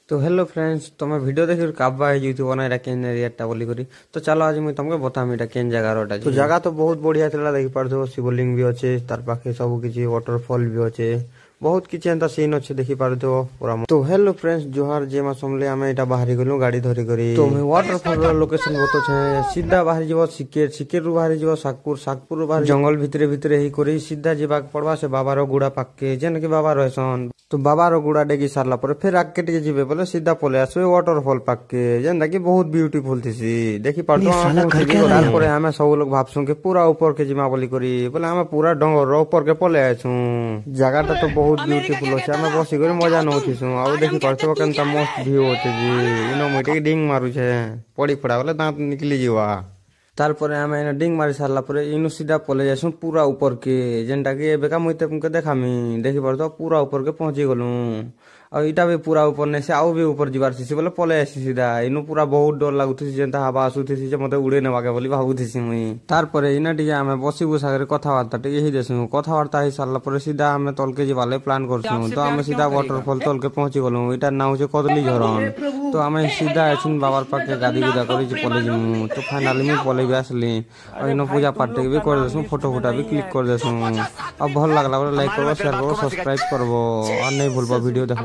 तो hello friends तुम video देखि काबा है यूट्यूब ना एटा केन एरियाटा बोली करी तो चलो आज मुई तुमके बतामी एटा केन जगह रोटा तो जगह तो बहुत बढ़िया थला देखि पारथो शिवलिंग भी अच्छे तार पाखे सब किछि वाटरफॉल भी अच्छे बहुत किछि एंता सीन अच्छे देखि पारथो पूरा। तो हेलो फ्रेंड्स जोहार जे मा समले आमे एटा बाहरी गलु गाड़ी धरी करी तो मैं वाटरफॉल रो लोकेशन बतो छे सीधा बाहरी जीवो सिकेर रु बाहरी जीवो सागपुर रु बाहरी जंगल भितरे भितरे ही करी सीधा जीवाक पड़वा से बाबा रो गुड़ा पाके जेन के बाबा रहसन तो बाबा रो गुड़ा डेगी सारला पर फिर आगे टिके जीवे बोले सीधा पले आसबे वाटरफॉल पाके जेन कि बहुत ब्यूटीफुल थिसी देखि पारतो तार परे हमें सब लोग भाबसु के पूरा ऊपर के जिमा बोली करी बोले हमें पूरा डंगर रो ऊपर के पले आछू जगहटा तो बहुत ब्यूटीफुल अछि हमें बसी करी मजा नउथिसु आ देखि पारतो केनता मस्त व्यू होते जी इनो मोटे डिंग मारू छे पड़ी पड़ा बोले दांत निकली जीवा तारपरे आमे एना डिंग मारी सारला परे इनु सीधा पले जासु पूरा ऊपर के जेनटा कि एबेका मुई तुमके देखामी देखि परतो पूरा ऊपर के पहुंची गलु आ इटा भी पूरा ऊपर ने से आउ भी ऊपर जीवार छी बोले पले आसी सीधा इनु पूरा बहुत डर लागुथि जेनता हवा आसुथि जे मते उड़े नेबाके बोली भाबुथि मुई तारपरे इना टिके आमे बसी बुसागरे कथावार्ता टिके ही देसु कथावार्ता ही सारला परे सीधा आमे तलके जीवाले प्लान करसु तो आमे सीधा वाटरफॉल तलके पहुंची गलु इटा नाउ छे कदली झरन तो आमे सीधा आछिन बाबार पाके गादी गुदा करी जे पले जिमु तो फाइनली मी पले भी आसली और इनो पूजा पाठ भी कर देसु फोटो भी क्लिक कर देसु अब भल लागला लाइक करो शेयर करो सब्सक्राइब करबो और नहीं भूलबो वीडियो देखबा।